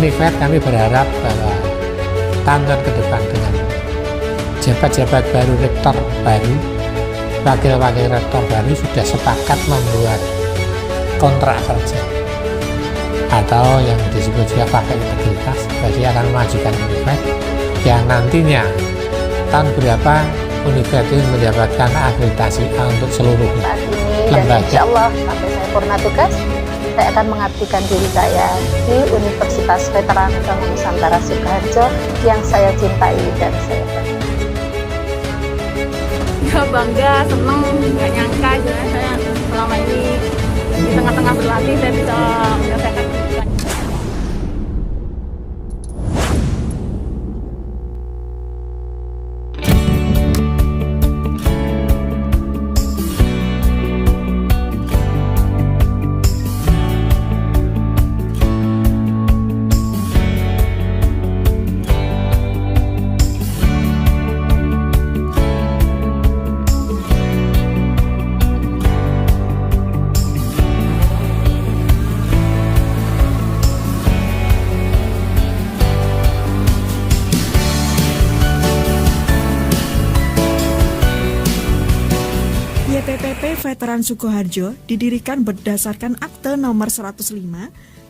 Univet kami berharap bahwa tahun ke depan dengan jabat-jabat baru, rektor baru, wakil-wakil rektor baru sudah sepakat membuat kontrak kerja atau yang disebut juga pakai integritas, jadi akan memajukan Univet yang nantinya tahun berapa Univet itu mendapatkan akreditasi A untuk seluruh saat ini lembaga. Dan insya Allah sampai saya purna tugas, saya akan mengabdikan diri saya di Universitas Veteran Bangun Nusantara Sukoharjo yang saya cintai dan saya bangga. Ya bangga, senang, nggak nyangka juga saya selama ini di tengah-tengah berlatih saya bisa menyelesaikan kehidupan. YPPP Veteran Sukoharjo didirikan berdasarkan Akte Nomor 105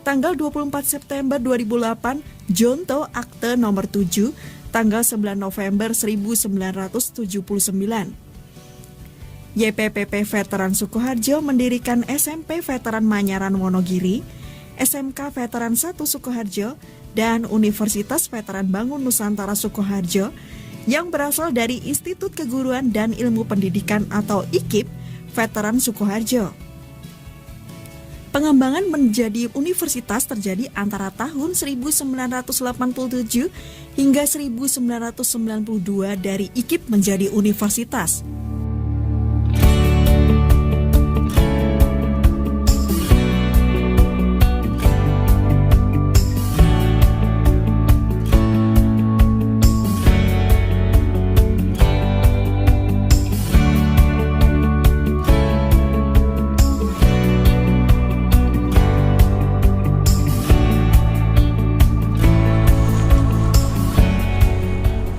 tanggal 24 September 2008, Jonto Akte Nomor 7 tanggal 9 November 1979. YPPP Veteran Sukoharjo mendirikan SMP Veteran Manyaran Wonogiri, SMK Veteran 1 Sukoharjo, dan Universitas Veteran Bangun Nusantara Sukoharjo yang berasal dari Institut Keguruan dan Ilmu Pendidikan atau IKIP Veteran Sukoharjo. Pengembangan menjadi universitas terjadi antara tahun 1987 hingga 1992 dari IKIP menjadi universitas.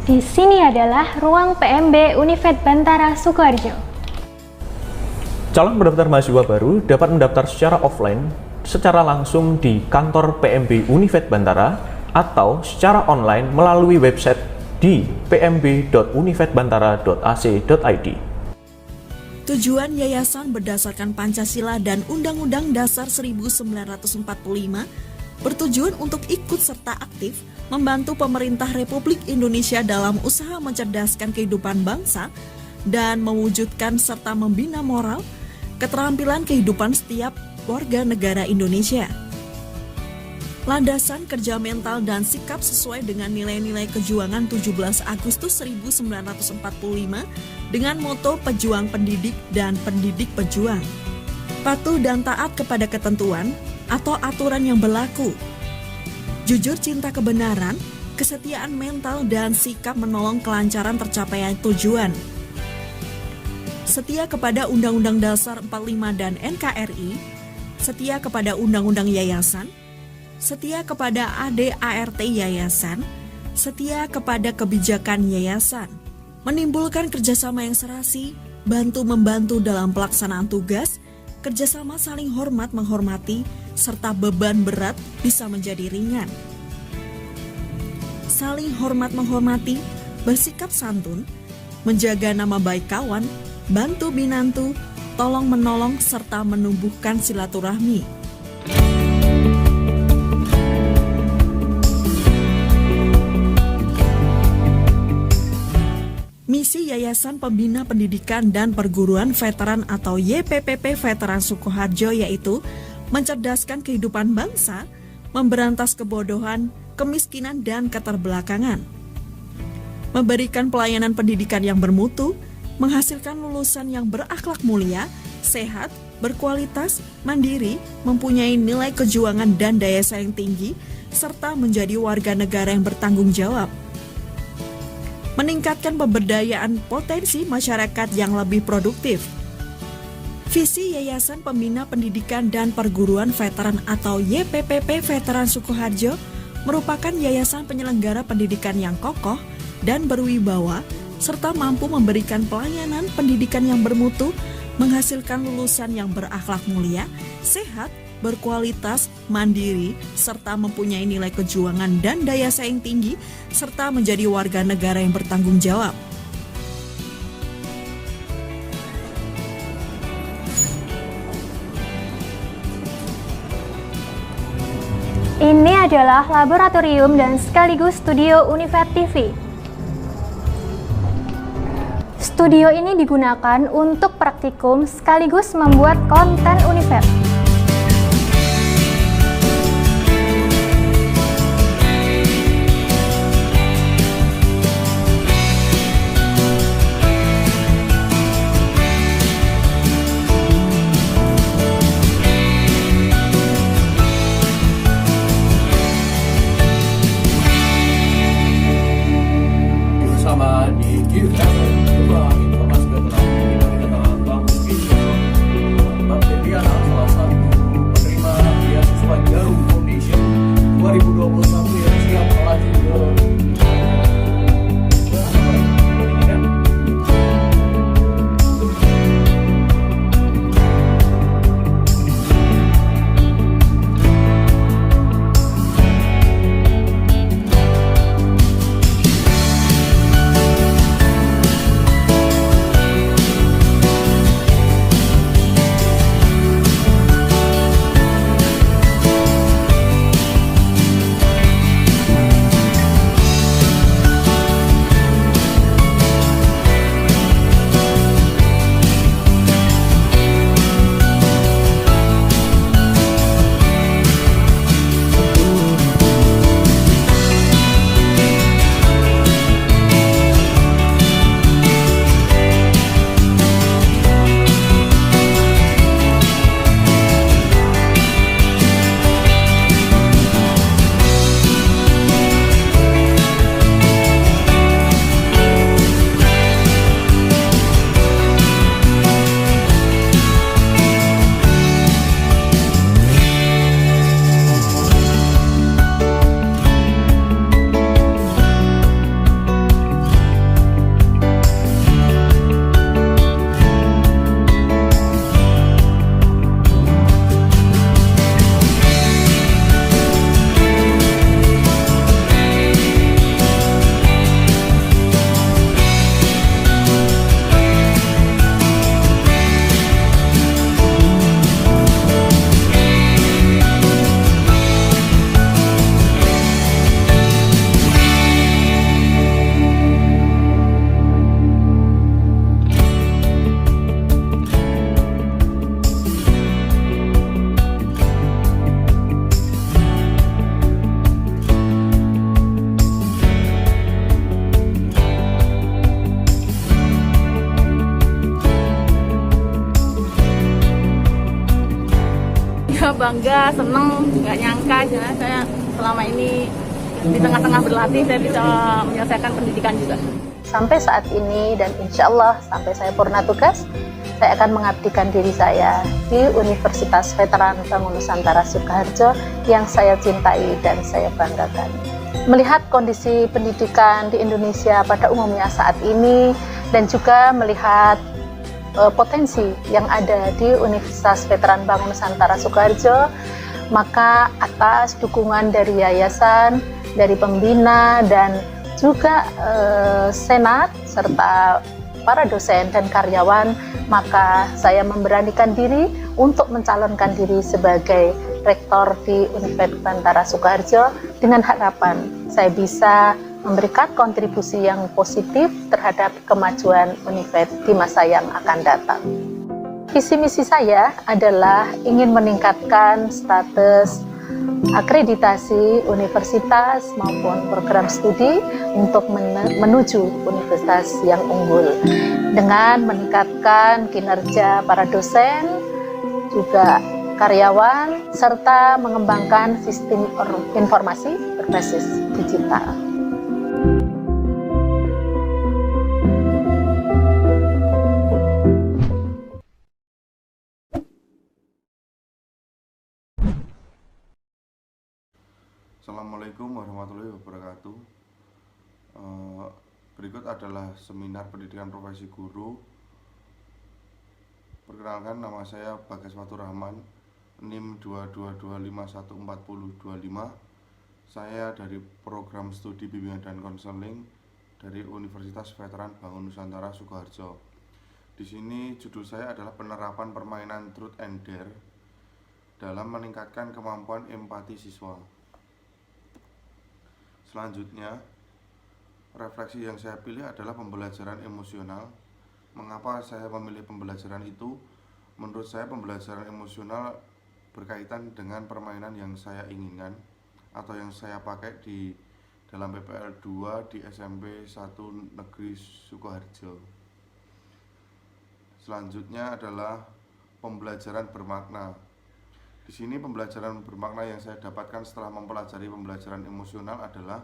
Di sini adalah ruang PMB Univet Bantara Sukoharjo. Calon pendaftar mahasiswa baru dapat mendaftar secara offline, secara langsung di kantor PMB Univet Bantara, atau secara online melalui website di pmb.univetbantara.ac.id. Tujuan yayasan berdasarkan Pancasila dan Undang-Undang Dasar 1945 bertujuan untuk ikut serta aktif membantu pemerintah Republik Indonesia dalam usaha mencerdaskan kehidupan bangsa dan mewujudkan serta membina moral, keterampilan kehidupan setiap warga negara Indonesia. Landasan kerja mental dan sikap sesuai dengan nilai-nilai kejuangan 17 Agustus 1945 dengan moto pejuang pendidik dan pendidik pejuang. Patuh dan taat kepada ketentuan atau aturan yang berlaku. Jujur cinta kebenaran, kesetiaan mental dan sikap menolong kelancaran tercapaian tujuan. Setia kepada Undang-Undang Dasar 45 dan NKRI, setia kepada Undang-Undang Yayasan, setia kepada ADART Yayasan, setia kepada kebijakan Yayasan, menimbulkan kerjasama yang serasi, bantu-membantu dalam pelaksanaan tugas, kerjasama saling hormat menghormati, serta beban berat bisa menjadi ringan. Saling hormat menghormati, bersikap santun, menjaga nama baik kawan, bantu binantu, tolong menolong, serta menumbuhkan silaturahmi. Misi Yayasan Pembina Pendidikan dan Perguruan Veteran atau YPPP Veteran Sukoharjo yaitu mencerdaskan kehidupan bangsa, memberantas kebodohan, kemiskinan, dan keterbelakangan. Memberikan pelayanan pendidikan yang bermutu, menghasilkan lulusan yang berakhlak mulia, sehat, berkualitas, mandiri, mempunyai nilai kejuangan dan daya saing tinggi, serta menjadi warga negara yang bertanggung jawab. Meningkatkan pemberdayaan potensi masyarakat yang lebih produktif. Visi Yayasan Pembina Pendidikan dan Perguruan Veteran atau YPPP Veteran Sukoharjo merupakan yayasan penyelenggara pendidikan yang kokoh dan berwibawa, serta mampu memberikan pelayanan pendidikan yang bermutu, menghasilkan lulusan yang berakhlak mulia, sehat, berkualitas, mandiri, serta mempunyai nilai kejuangan dan daya saing tinggi, serta menjadi warga negara yang bertanggung jawab. Ini adalah laboratorium dan sekaligus studio Unifed TV. Studio ini digunakan untuk praktikum sekaligus membuat konten Unifed. Bangga, seneng, nggak nyangka karena saya selama ini di tengah-tengah berlatih saya bisa menyelesaikan pendidikan juga. Sampai saat ini dan insya Allah sampai saya purna tugas, saya akan mengabdikan diri saya di Universitas Veteran Bangun Nusantara Sukoharjo yang saya cintai dan saya banggakan. Melihat kondisi pendidikan di Indonesia pada umumnya saat ini dan juga melihat potensi yang ada di Universitas Veteran Bangun Nusantara Sukoharjo, maka atas dukungan dari yayasan, dari pembina dan juga senat serta para dosen dan karyawan, maka saya memberanikan diri untuk mencalonkan diri sebagai rektor di Unifed Bantara Sukoharjo dengan harapan saya bisa memberikan kontribusi yang positif terhadap kemajuan Unifed di masa yang akan datang. Visi misi saya adalah ingin meningkatkan status akreditasi universitas maupun program studi untuk menuju universitas yang unggul dengan meningkatkan kinerja para dosen, juga karyawan, serta mengembangkan sistem informasi berbasis digital. Assalamualaikum warahmatullahi wabarakatuh. Berikut adalah seminar pendidikan profesi guru. Perkenalkan, nama saya Bagas Fatur Rahman, NIM 222514025. Saya dari program studi bimbingan dan konseling dari Universitas Veteran Bangun Nusantara Sukoharjo. Di sini judul saya adalah penerapan permainan Truth and Dare dalam meningkatkan kemampuan empati siswa. Selanjutnya, refleksi yang saya pilih adalah pembelajaran emosional. Mengapa saya memilih pembelajaran itu? Menurut saya pembelajaran emosional berkaitan dengan permainan yang saya inginkan atau yang saya pakai di dalam PPL 2 di SMP 1 Negeri Sukoharjo. Selanjutnya adalah pembelajaran bermakna. Di sini pembelajaran bermakna yang saya dapatkan setelah mempelajari pembelajaran emosional adalah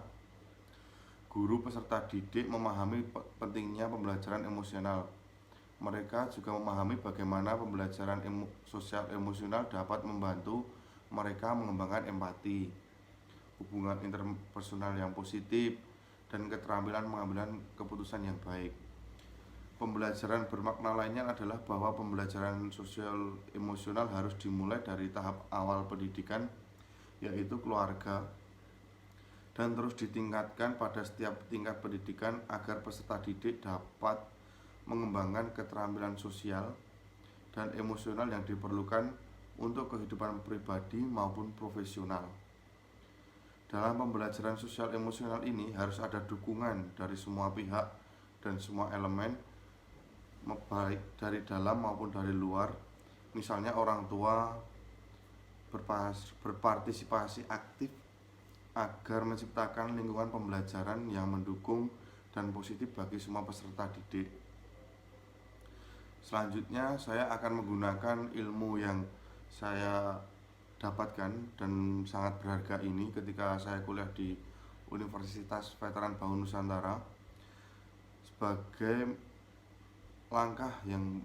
guru peserta didik memahami pentingnya pembelajaran emosional. Mereka juga memahami bagaimana pembelajaran sosial emosional dapat membantu mereka mengembangkan empati, hubungan interpersonal yang positif, dan keterampilan mengambil keputusan yang baik. Pembelajaran bermakna lainnya adalah bahwa pembelajaran sosial emosional harus dimulai dari tahap awal pendidikan, yaitu keluarga, dan terus ditingkatkan pada setiap tingkat pendidikan agar peserta didik dapat mengembangkan keterampilan sosial dan emosional yang diperlukan untuk kehidupan pribadi maupun profesional. Dalam pembelajaran sosial emosional ini harus ada dukungan dari semua pihak dan semua elemen, baik dari dalam maupun dari luar. Misalnya orang tua berpartisipasi aktif agar menciptakan lingkungan pembelajaran yang mendukung dan positif bagi semua peserta didik. Selanjutnya saya akan menggunakan ilmu yang saya dapatkan dan sangat berharga ini ketika saya kuliah di Universitas Veteran Bangun Nusantara sebagai langkah yang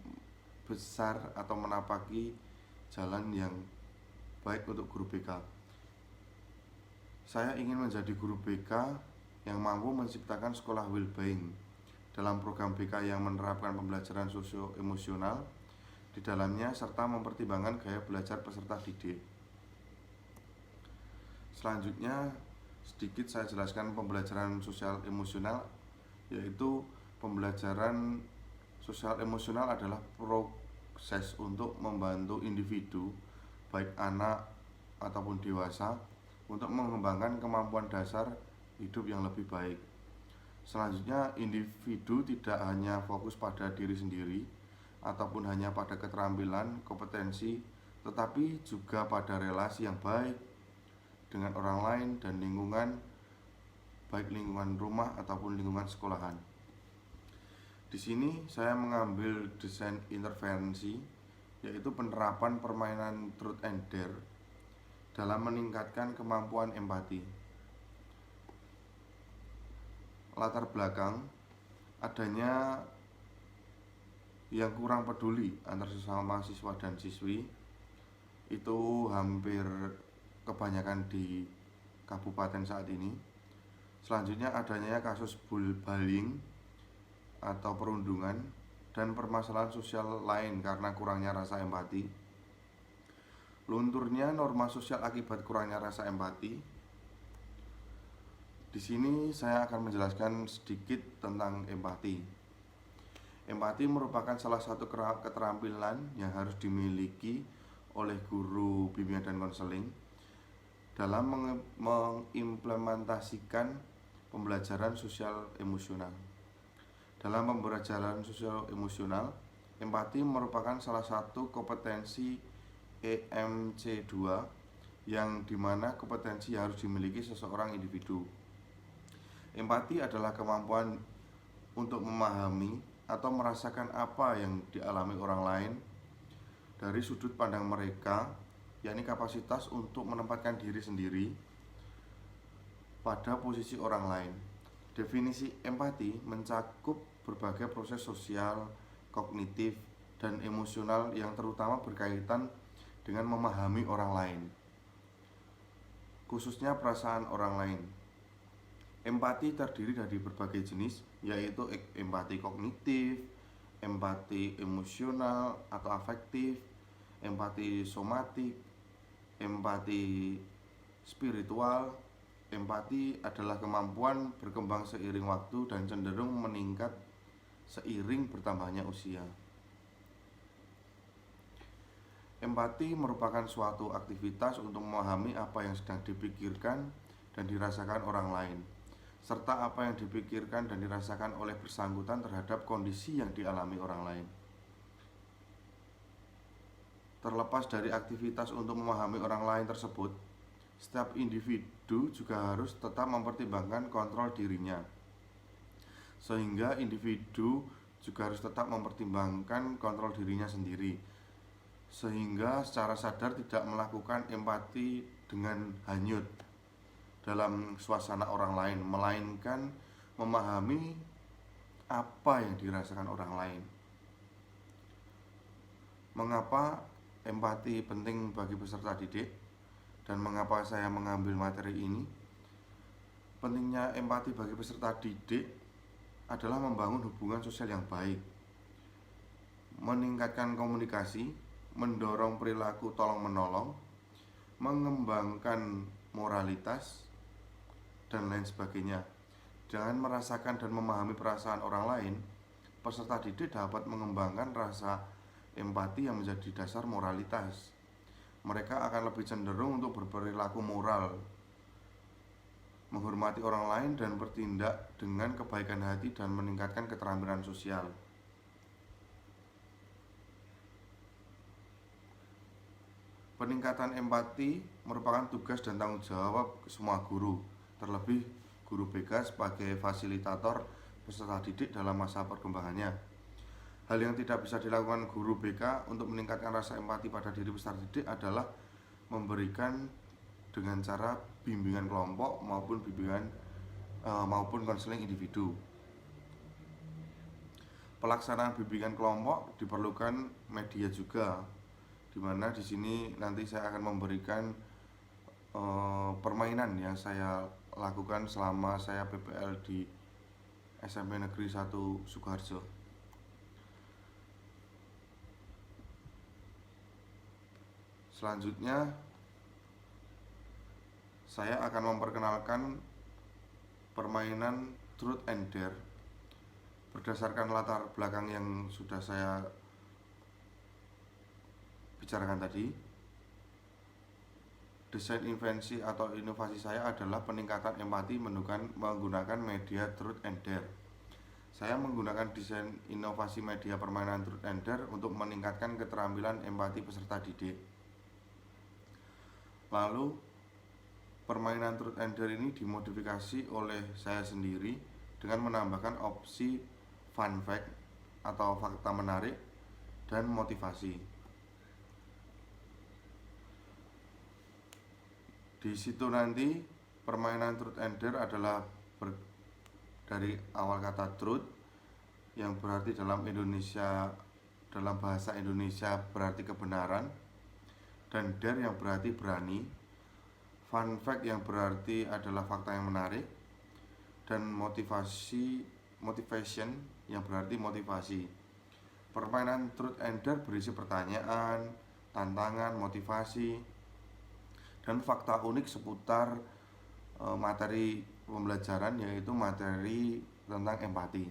besar atau menapaki jalan yang baik untuk guru BK. Saya ingin menjadi guru BK yang mampu menciptakan sekolah well-being dalam program BK yang menerapkan pembelajaran sosio-emosional di dalamnya serta mempertimbangkan gaya belajar peserta didik. Selanjutnya, sedikit saya jelaskan pembelajaran sosial emosional, yaitu pembelajaran sosial emosional adalah proses untuk membantu individu, baik anak ataupun dewasa, untuk mengembangkan kemampuan dasar hidup yang lebih baik. Selanjutnya, individu tidak hanya fokus pada diri sendiri ataupun hanya pada keterampilan, kompetensi, tetapi juga pada relasi yang baik dengan orang lain dan lingkungan, baik lingkungan rumah ataupun lingkungan sekolahan. Di sini saya mengambil desain intervensi, yaitu penerapan permainan Truth and Dare dalam meningkatkan kemampuan empati. Latar belakang adanya yang kurang peduli antar sesama siswa dan siswi itu hampir kebanyakan di kabupaten saat ini. Selanjutnya adanya kasus bullying atau perundungan dan permasalahan sosial lain karena kurangnya rasa empati. Lunturnya norma sosial akibat kurangnya rasa empati. Di sini saya akan menjelaskan sedikit tentang empati. Empati merupakan salah satu keterampilan yang harus dimiliki oleh guru bimbingan dan konseling dalam mengimplementasikan pembelajaran sosial emosional. Dalam pembelajaran sosial emosional, empati merupakan salah satu kompetensi EMC2 yang dimana kompetensi harus dimiliki seseorang individu. Empati adalah kemampuan untuk memahami atau merasakan apa yang dialami orang lain dari sudut pandang mereka, yakni kapasitas untuk menempatkan diri sendiri pada posisi orang lain. Definisi empati mencakup berbagai proses sosial, kognitif, dan emosional yang terutama berkaitan dengan memahami orang lain. khususnya perasaan orang lain. Empati terdiri dari berbagai jenis, yaitu empati kognitif, empati emosional atau afektif, empati somatik, empati spiritual. Empati adalah kemampuan berkembang seiring waktu dan cenderung meningkat seiring bertambahnya usia. Empati merupakan suatu aktivitas untuk memahami apa yang sedang dipikirkan dan dirasakan orang lain, serta apa yang dipikirkan dan dirasakan oleh bersangkutan terhadap kondisi yang dialami orang lain. Terlepas dari aktivitas untuk memahami orang lain tersebut, setiap individu juga harus tetap mempertimbangkan kontrol dirinya. Sehingga individu juga harus tetap mempertimbangkan kontrol dirinya sendiri, sehingga secara sadar tidak melakukan empati dengan hanyut dalam suasana orang lain, melainkan memahami apa yang dirasakan orang lain. Mengapa empati penting bagi peserta didik dan mengapa saya mengambil materi ini? Pentingnya empati bagi peserta didik adalah membangun hubungan sosial yang baik, meningkatkan komunikasi, mendorong perilaku tolong-menolong, mengembangkan moralitas, dan lain sebagainya. Dengan merasakan dan memahami perasaan orang lain, peserta didik dapat mengembangkan rasa empati yang menjadi dasar moralitas. Mereka akan lebih cenderung untuk berperilaku moral, menghormati orang lain, dan bertindak dengan kebaikan hati dan meningkatkan keterampilan sosial. Peningkatan empati merupakan tugas dan tanggung jawab semua guru, terlebih guru BK sebagai fasilitator peserta didik dalam masa perkembangannya. Hal yang tidak bisa dilakukan guru BK untuk meningkatkan rasa empati pada diri peserta didik adalah memberikan dengan cara bimbingan kelompok maupun konseling individu. Pelaksanaan bimbingan kelompok diperlukan media juga, di mana di sini nanti saya akan memberikan permainan yang saya lakukan selama saya PPL di SMP Negeri 1 Sukoharjo. Selanjutnya saya akan memperkenalkan permainan Truth and Dare berdasarkan latar belakang yang sudah saya bicarakan tadi. Desain invensi atau inovasi saya adalah peningkatan empati menggunakan media Truth and Dare. Saya menggunakan desain inovasi media permainan Truth and Dare untuk meningkatkan keterampilan empati peserta didik. Lalu permainan Truth and Dare ini dimodifikasi oleh saya sendiri dengan menambahkan opsi fun fact atau fakta menarik dan motivasi. Di situ nanti permainan Truth and Dare adalah dari awal kata truth yang berarti dalam bahasa Indonesia berarti kebenaran, dan dare yang berarti berani, fun fact yang berarti adalah fakta yang menarik, dan motivation yang berarti motivasi. Permainan Truth and Dare berisi pertanyaan, tantangan, motivasi, dan fakta unik seputar materi pembelajaran, yaitu materi tentang empati.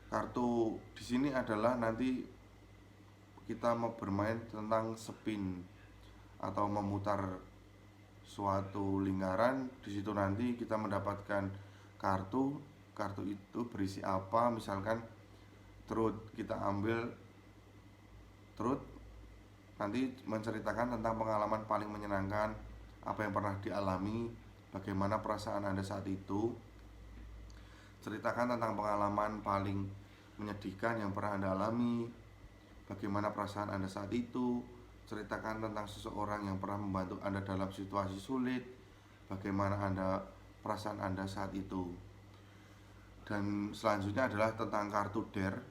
Kartu di sini adalah nanti kita mau bermain tentang spin atau memutar suatu lingkaran. Di situ nanti kita mendapatkan kartu itu berisi apa. Misalkan truth, kita ambil truth, nanti menceritakan tentang pengalaman paling menyenangkan, apa yang pernah dialami, bagaimana perasaan Anda saat itu. Ceritakan tentang pengalaman paling menyedihkan yang pernah Anda alami, bagaimana perasaan Anda saat itu. Ceritakan tentang seseorang yang pernah membantu Anda dalam situasi sulit, bagaimana perasaan Anda saat itu. Dan selanjutnya adalah tentang kartu dare,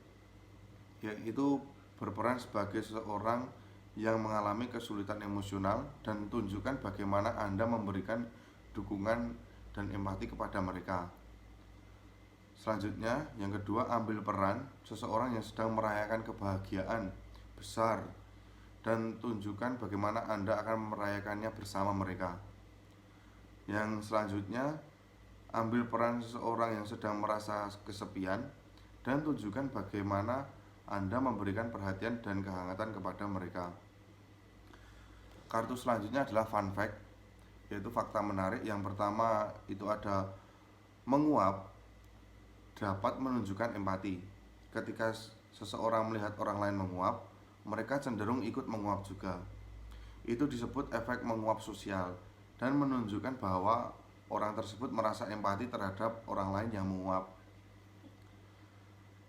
yaitu berperan sebagai seseorang yang mengalami kesulitan emosional dan tunjukkan bagaimana Anda memberikan dukungan dan empati kepada mereka. Selanjutnya, yang kedua, ambil peran seseorang yang sedang merayakan kebahagiaan besar dan tunjukkan bagaimana Anda akan merayakannya bersama mereka. Yang selanjutnya, ambil peran seseorang yang sedang merasa kesepian dan tunjukkan bagaimana Anda memberikan perhatian dan kehangatan kepada mereka. Kartu selanjutnya adalah fun fact, yaitu fakta menarik. Yang pertama itu ada menguap dapat menunjukkan empati. Ketika seseorang melihat orang lain menguap, mereka cenderung ikut menguap juga. Itu disebut efek menguap sosial dan menunjukkan bahwa orang tersebut merasa empati terhadap orang lain yang menguap.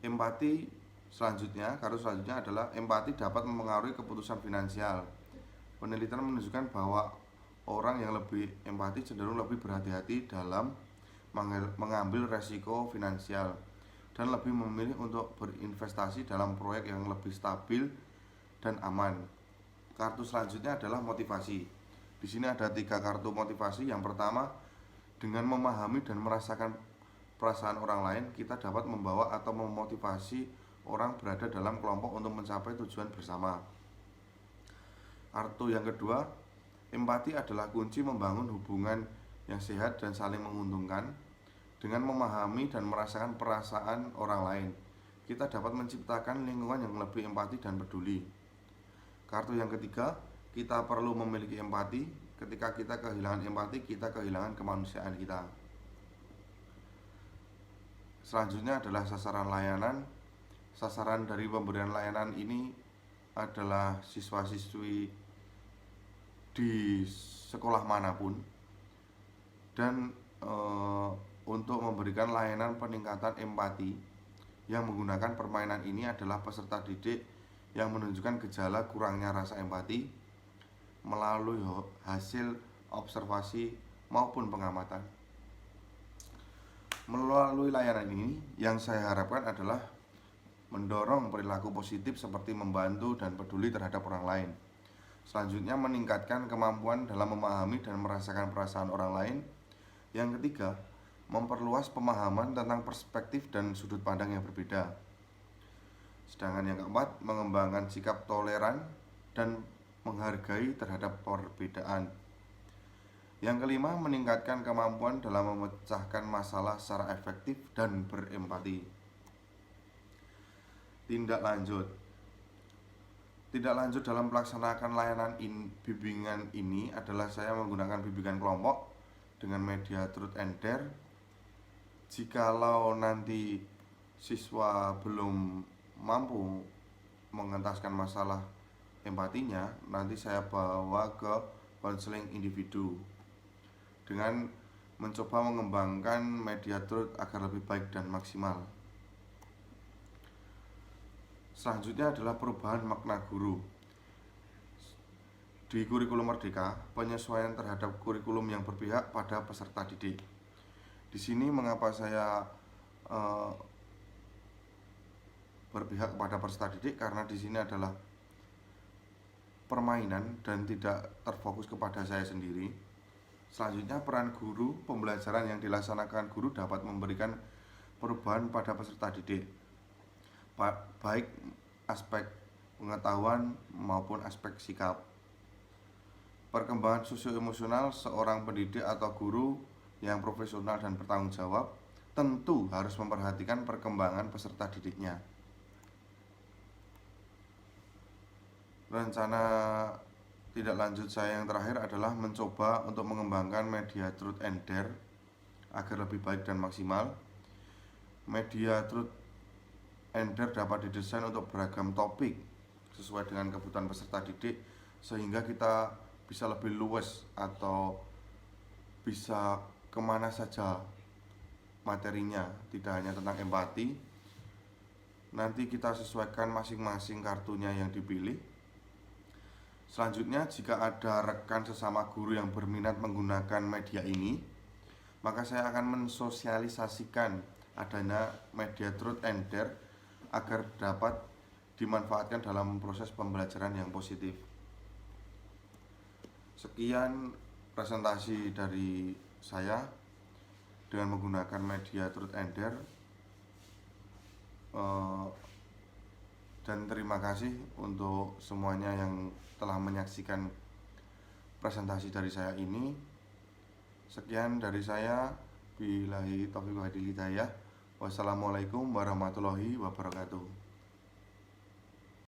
Empati selanjutnya, kartu selanjutnya adalah empati dapat mempengaruhi keputusan finansial. Penelitian menunjukkan bahwa orang yang lebih empati cenderung lebih berhati-hati dalam mengambil resiko finansial dan lebih memilih untuk berinvestasi dalam proyek yang lebih stabil dan aman. Kartu selanjutnya adalah motivasi. Di sini ada 3 kartu motivasi. Yang pertama, dengan memahami dan merasakan perasaan orang lain, kita dapat membawa atau memotivasi orang berada dalam kelompok untuk mencapai tujuan bersama. Kartu yang kedua, empati adalah kunci membangun hubungan yang sehat dan saling menguntungkan. Dengan memahami dan merasakan perasaan orang lain, kita dapat menciptakan lingkungan yang lebih empati dan peduli. Kartu yang ketiga, kita perlu memiliki empati. Ketika kita kehilangan empati, kita kehilangan kemanusiaan kita. Selanjutnya adalah sasaran layanan. Sasaran dari pemberian layanan ini adalah siswa-siswi di sekolah manapun, dan untuk memberikan layanan peningkatan empati yang menggunakan permainan ini adalah peserta didik yang menunjukkan gejala kurangnya rasa empati melalui hasil observasi maupun pengamatan. Melalui layanan ini, yang saya harapkan adalah mendorong perilaku positif seperti membantu dan peduli terhadap orang lain. Selanjutnya, meningkatkan kemampuan dalam memahami dan merasakan perasaan orang lain. Yang ketiga, memperluas pemahaman tentang perspektif dan sudut pandang yang berbeda. Sedangkan yang keempat, mengembangkan sikap toleran dan menghargai terhadap perbedaan. Yang kelima, meningkatkan kemampuan dalam memecahkan masalah secara efektif dan berempati. Tindak lanjut dalam melaksanakan layanan bimbingan ini adalah saya menggunakan bimbingan kelompok dengan media Truth and Dare. Jikalau nanti siswa belum mampu mengentaskan masalah empatinya, nanti saya bawa ke konseling individu dengan mencoba mengembangkan media Truth agar lebih baik dan maksimal. Selanjutnya adalah perubahan makna guru. Di kurikulum Merdeka, penyesuaian terhadap kurikulum yang berpihak pada peserta didik. Di sini mengapa saya berpihak kepada peserta didik, karena di sini adalah permainan dan tidak terfokus kepada saya sendiri. Selanjutnya, peran guru. Pembelajaran yang dilaksanakan guru dapat memberikan perubahan pada peserta didik, baik aspek pengetahuan maupun aspek sikap. Perkembangan sosio-emosional seorang pendidik atau guru yang profesional dan bertanggung jawab tentu harus memperhatikan perkembangan peserta didiknya. Rencana tidak lanjut saya yang terakhir adalah mencoba untuk mengembangkan media Truth and Dare agar lebih baik dan maksimal. Media Truth and Dare dapat didesain untuk beragam topik sesuai dengan kebutuhan peserta didik, sehingga kita bisa lebih luas atau bisa kemana saja materinya, tidak hanya tentang empati. Nanti kita sesuaikan masing-masing kartunya yang dipilih. Selanjutnya, jika ada rekan sesama guru yang berminat menggunakan media ini, maka saya akan mensosialisasikan adanya media Truth and Dare agar dapat dimanfaatkan dalam proses pembelajaran yang positif. Sekian presentasi dari saya dengan menggunakan media Truth and Dare, dan terima kasih untuk semuanya yang telah menyaksikan presentasi dari saya ini. Sekian dari saya, billahi taufiq wal hidayah. Wassalamualaikum warahmatullahi wabarakatuh.